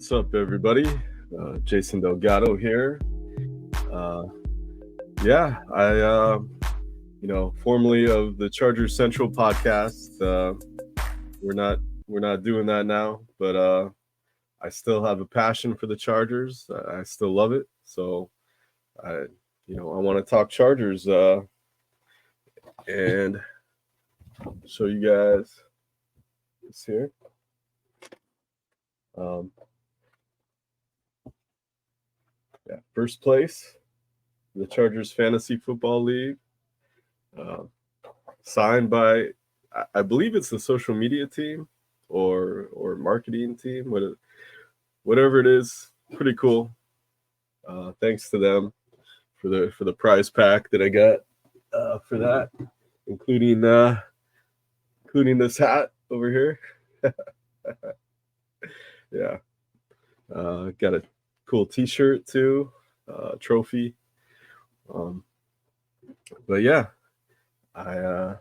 What's up, everybody? Jason Delgado here. Uh, yeah, formerly of the Chargers Central podcast. We're not we're not doing that now, but I still have a passion for the Chargers. I still love it. So I, I want to talk Chargers and show you guys this here. Um, First place, the Chargers Fantasy Football League, signed by, I believe it's the social media team or marketing team, whatever it is. Pretty cool. Thanks to them for the prize pack that I got for that, including this hat over here. Yeah, got a cool T-shirt too, trophy. But yeah, I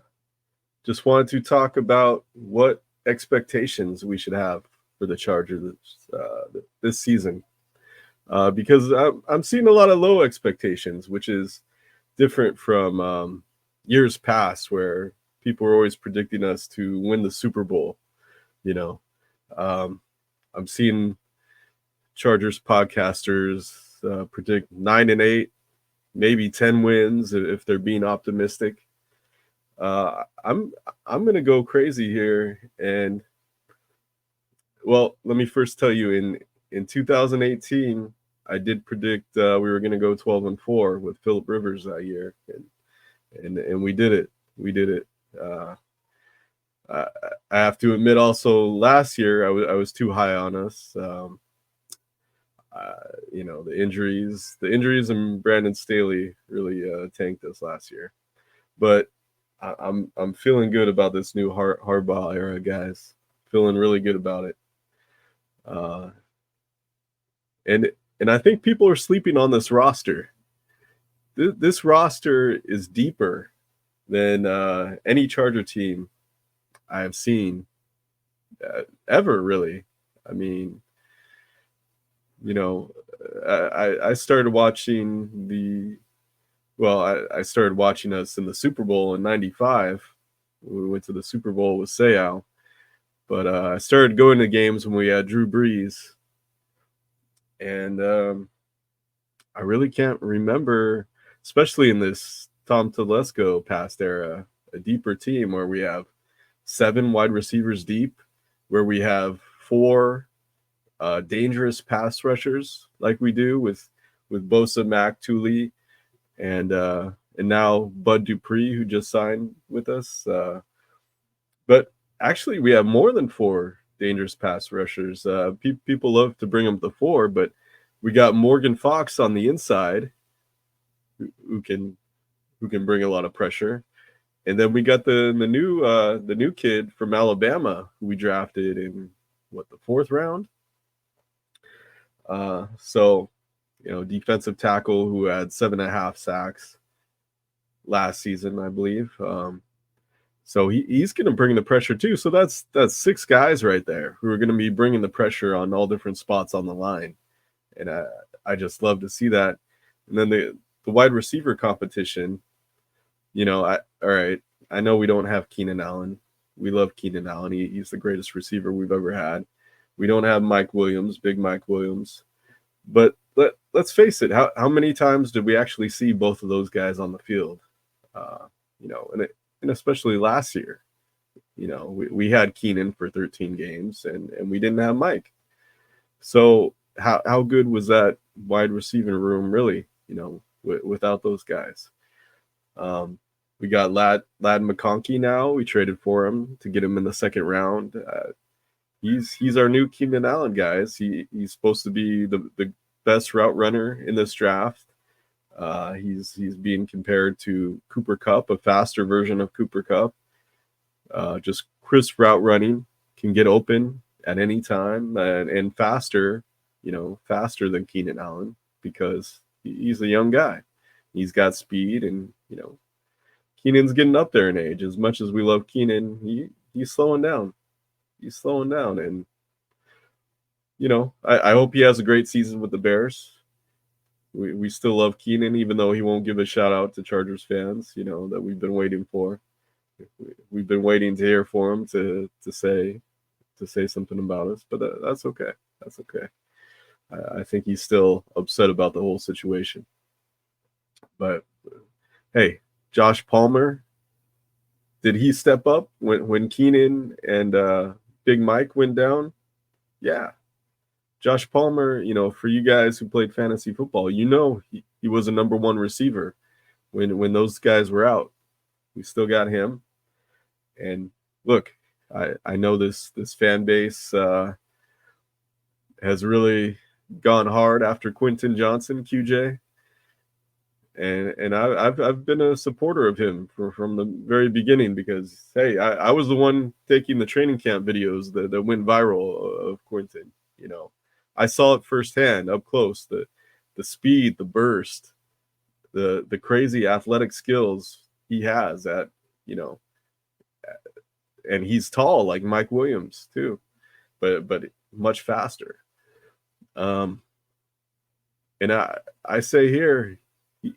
just wanted to talk about what expectations we should have for the Chargers this season, because I'm seeing a lot of low expectations, which is different from years past where people were always predicting us to win the Super Bowl. I'm seeing Chargers podcasters predict 9-8, maybe 10 wins if they're being optimistic. I'm gonna go crazy here, and well, let me first tell you, in 2018, I did predict we were gonna go 12-4 with Phillip Rivers that year, and we did it. We did it. I have to admit, also last year I was too high on us. The injuries and Brandon Staley really tanked us last year, but I'm feeling good about this new Harbaugh era, guys. Feeling really good about it. And I think people are sleeping on this roster. This roster is deeper than any Charger team I have seen ever, really. I mean, I started watching I started watching us in the Super Bowl in '95. We went to the Super Bowl with Seau. But I started going to games when we had Drew Brees. And I really can't remember, especially in this Tom Telesco past era, a deeper team where we have 7 wide receivers deep, where we have 4 dangerous pass rushers like we do with Bosa, Mack, Thule, and now Bud Dupree, who just signed with us. But actually, we have more than 4 dangerous pass rushers. People love to bring them to 4, but we got Morgan Fox on the inside, who can bring a lot of pressure, and then we got the new kid from Alabama who we drafted in the 4th round. So defensive tackle who had 7.5 sacks last season, I believe. So he's going to bring the pressure too. So that's 6 guys right there who are going to be bringing the pressure on all different spots on the line, and I just love to see that. And then the wide receiver competition. All right. I know we don't have Keenan Allen. We love Keenan Allen. He's the greatest receiver we've ever had. We don't have Mike Williams, big Mike Williams. But let's face it. How many times did we actually see both of those guys on the field? And especially last year, we had Keenan for 13 games and we didn't have Mike. So how good was that wide receiving room really, without those guys? We got Ladd McConkey now. We traded for him to get him in the 2nd round. He's our new Keenan Allen, guys. He's supposed to be the best route runner in this draft. He's being compared to Cooper Kupp, a faster version of Cooper Kupp. Just crisp route running, can get open at any time, and faster than Keenan Allen because he's a young guy. He's got speed, and Keenan's getting up there in age. As much as we love Keenan, he's slowing down. And I hope he has a great season with the Bears. We still love Keenan, even though he won't give a shout out to Chargers fans, that we've been waiting for. We've been waiting to hear for him to say something about us, but that's okay. That's okay. I think he's still upset about the whole situation. But hey, Josh Palmer, did he step up when Keenan and Big Mike went down? Yeah. Josh Palmer, for you guys who played fantasy football, he was a number one receiver when those guys were out. We still got him. And look, I know this fan base has really gone hard after Quentin Johnson, QJ. And I've been a supporter of him from the very beginning because, hey, I was the one taking the training camp videos that went viral of Quentin. I saw it firsthand, up close, the speed, the burst, the crazy athletic skills he has and he's tall like Mike Williams too, but much faster. And I say here,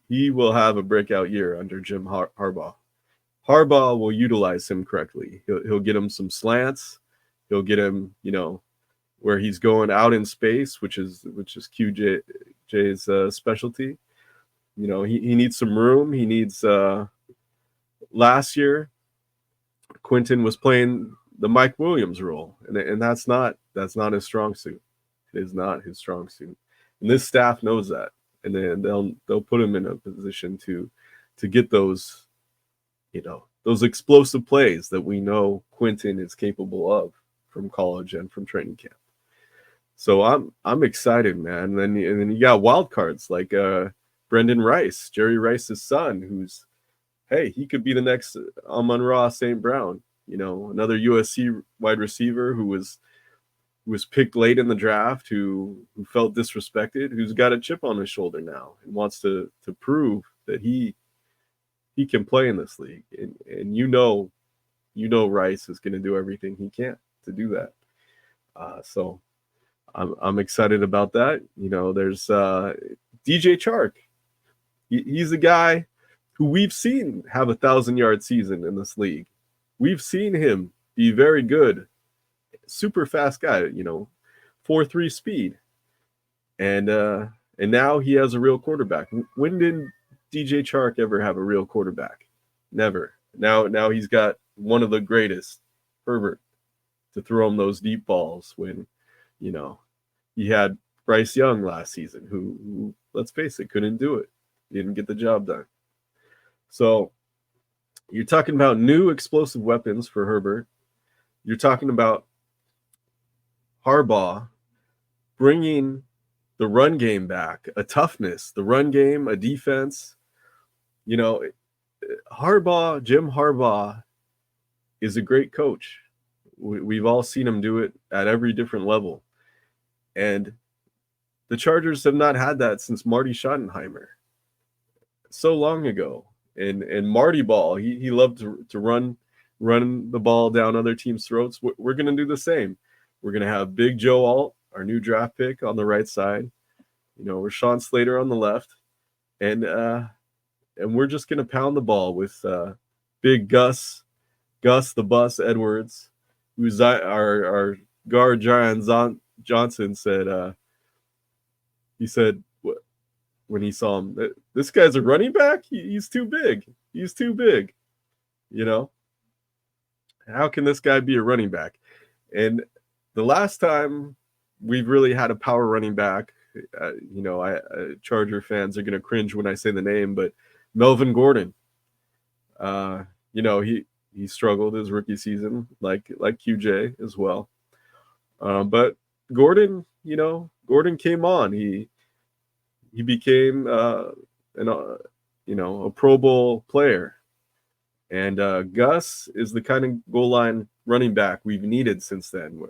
he will have a breakout year under Jim Harbaugh. Harbaugh will utilize him correctly. He'll get him some slants. He'll get him, where he's going out in space, which is QJ's specialty. He needs some room. He needs. Last year, Quentin was playing the Mike Williams role, and that's not his strong suit. It is not his strong suit, and this staff knows that, and then they'll put him in a position to get those, those explosive plays that we know Quentin is capable of from college and from training camp. So I'm excited, man. And then you got wild cards like Brendan Rice, Jerry Rice's son, who's, hey, he could be the next Amon-Ra St. Brown. Another USC wide receiver who was picked late in the draft, who felt disrespected, who's got a chip on his shoulder now and wants to prove that he can play in this league. And Rice is going to do everything he can to do that. So I'm excited about that. There's DJ Chark. He's a guy who we've seen have 1,000-yard season in this league. We've seen him be very good, super fast guy, 4.3 speed. And now he has a real quarterback. When did DJ Chark ever have a real quarterback? Never. Now he's got one of the greatest, Herbert, to throw him those deep balls when, he had Bryce Young last season, who let's face it, couldn't do it. Didn't get the job done. So you're talking about new explosive weapons for Herbert. You're talking about Harbaugh bringing the run game back, a toughness, the run game, a defense. Jim Harbaugh is a great coach. We've all seen him do it at every different level. And the Chargers have not had that since Marty Schottenheimer. So long ago. And Marty Ball, he loved to run the ball down other teams' throats. We're going to do the same. We're going to have Big Joe Alt, our new draft pick, on the right side. Rashawn Slater on the left. And we're just going to pound the ball with Big Gus the Bus Edwards, who's our guard, Zion Johnson, said, he said, when he saw him, this guy's a running back? He's too big. He's too big. How can this guy be a running back? And the last time we've really had a power running back, Charger fans are going to cringe when I say the name, but Melvin Gordon, he struggled his rookie season like QJ as well. But Gordon, Gordon came on. He became a Pro Bowl player. And Gus is the kind of goal line running back we've needed since then.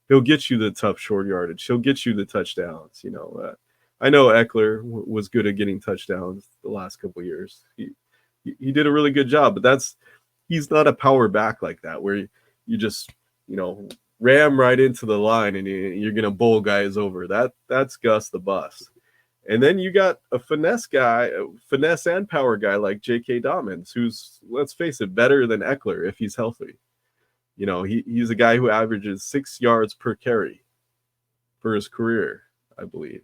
He'll get you the tough short yardage. He'll get you the touchdowns. I know Eckler was good at getting touchdowns the last couple of years. He did a really good job, but he's not a power back like that where you just, ram right into the line and you're gonna bowl guys over. That's Gus the Bus. And then you got a finesse guy, a finesse and power guy like J.K. Dobbins, who's, let's face it, better than Eckler if he's healthy. You know, he's a guy who averages 6 yards per carry for his career, I believe,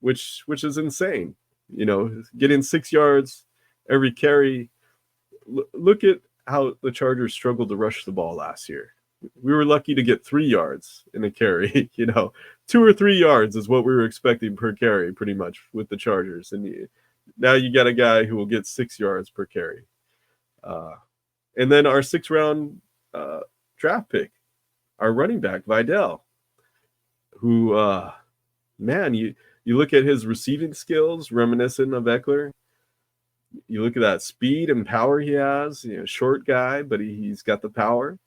which is insane. You know, getting 6 yards every carry. Look at how the Chargers struggled to rush the ball last year. We were lucky to get 3 yards in a carry. You know, 2 or 3 yards is what we were expecting per carry, pretty much, with the Chargers. And now you got a guy who will get 6 yards per carry. And then our 6th round draft pick, our running back, Vidal, who, man, you look at his receiving skills, reminiscent of Eckler. You look at that speed and power he has. You know, short guy, but he's got the power.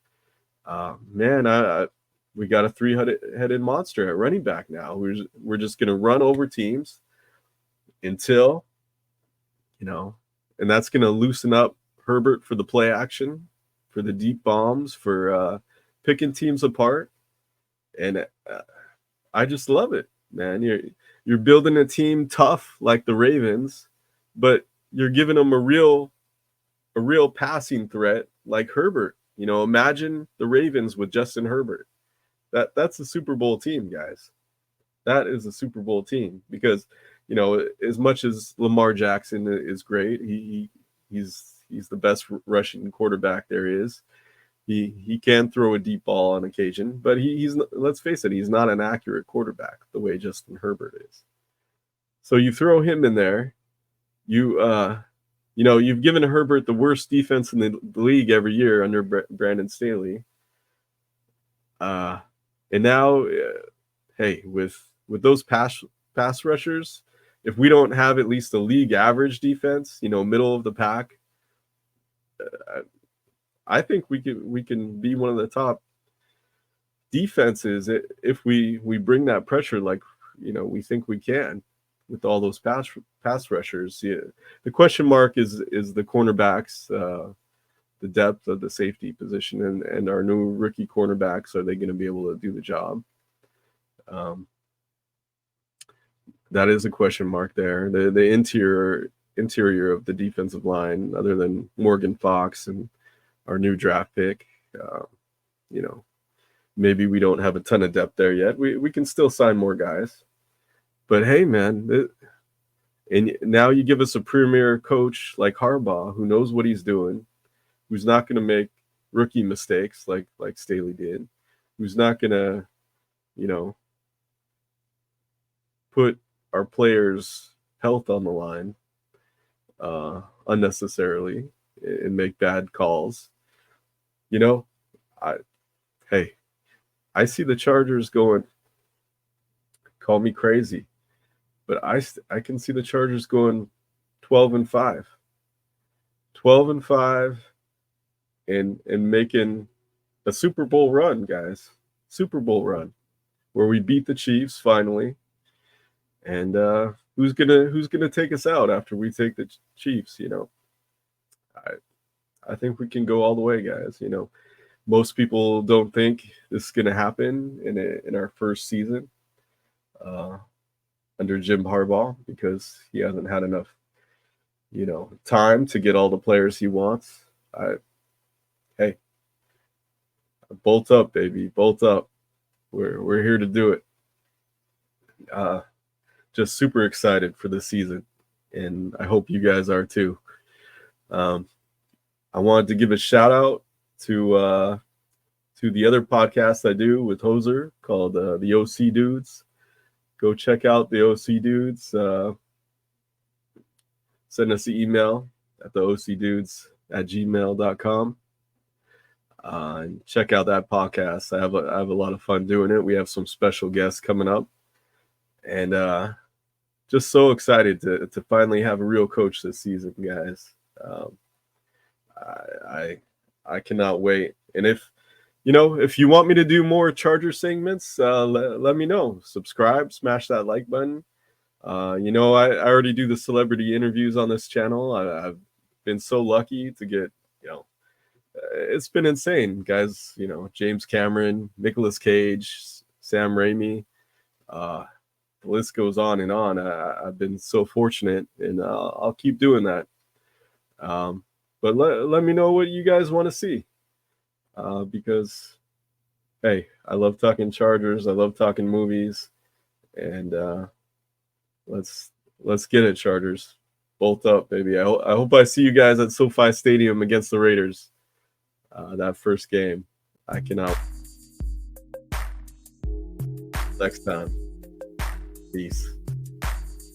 Man, we got a 3-headed monster at running back now. We're just going to run over teams until, you know, and that's going to loosen up Herbert for the play action, for the deep bombs, for picking teams apart. And I just love it, man. You're building a team tough like the Ravens, but you're giving them a real passing threat like Herbert. You know, imagine the Ravens with Justin Herbert. That's a Super Bowl team, guys. That is a Super Bowl team because, you know, as much as Lamar Jackson is great, he's the best rushing quarterback there is. He can throw a deep ball on occasion, but he's, let's face it, he's not an accurate quarterback the way Justin Herbert is. So you throw him in there, you know, you've given Herbert the worst defense in the league every year under Brandon Staley. And now, hey, with those pass rushers, if we don't have at least a league average defense, you know, middle of the pack, I think we can be one of the top defenses if we bring that pressure like, you know, we think we can with all those pass rushers. Yeah. The question mark is the cornerbacks, the depth of the safety position, and our new rookie cornerbacks. Are they going to be able to do the job? That is a question mark there. The interior of the defensive line, other than Morgan Fox and our new draft pick, you know, maybe we don't have a ton of depth there yet. We can still sign more guys. But hey, man, and now you give us a premier coach like Harbaugh who knows what he's doing, who's not going to make rookie mistakes like Staley did, who's not going to, you know, put our players' health on the line unnecessarily and make bad calls. You know, I see the Chargers going, call me crazy, but I can see the Chargers going 12-5. 12-5 and making a Super Bowl run, guys. Super Bowl run where we beat the Chiefs finally. And who's gonna take us out after we take the Chiefs, you know? I think we can go all the way, guys. You know, most people don't think this is gonna happen in our first season under Jim Harbaugh because he hasn't had enough, you know, time to get all the players he wants. Hey, bolt up, baby, bolt up. We're here to do it. Just super excited for this season, and I hope you guys are too. I wanted to give a shout out to the other podcast I do with Hoser called the OC Dudes. Go check out the OC Dudes. Send us an email at theocdudes@gmail.com. And check out that podcast. I have a lot of fun doing it. We have some special guests coming up, and just so excited to finally have a real coach this season, guys. I cannot wait. And if you want me to do more Charger segments, let me know. Subscribe, smash that like button. I already do the celebrity interviews on this channel. I've been so lucky to get, it's been insane, guys. James Cameron, Nicolas Cage, Sam Raimi. The list goes on and on. I've been so fortunate, and I'll keep doing that. But let me know what you guys want to see, because hey, I love talking Chargers. I love talking movies, and let's get it, Chargers. Bolt up, baby. I hope I see you guys at SoFi Stadium against the Raiders. That first game. I cannot. Next time. Peace.